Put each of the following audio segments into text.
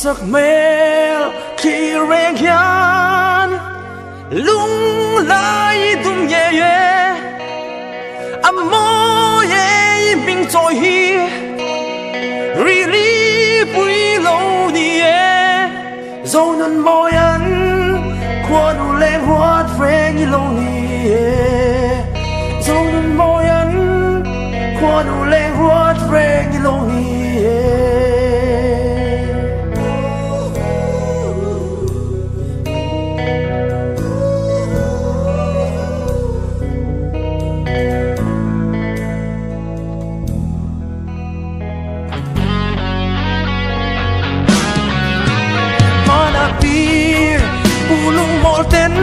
sắc mel khi rèn hian lung lai tung ye ye amo ye bing choi hi ri ri pui lo ni ye zo nan mo yan kwa du leng huat reng lo ni ye zo nan mo yan kwa du leng huat reng lo ni ye bulung mol ten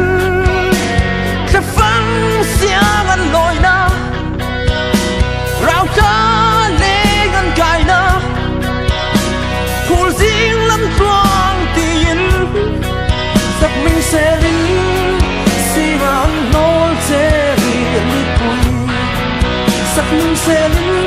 khắp vắng xiang ăn lội na rau cá lê ngăn cài na phù riêng lắm toang tiền giặc mình sẽ lính xi mà ăn nôn sẽ vì đi bụi giặc mình sẽ lính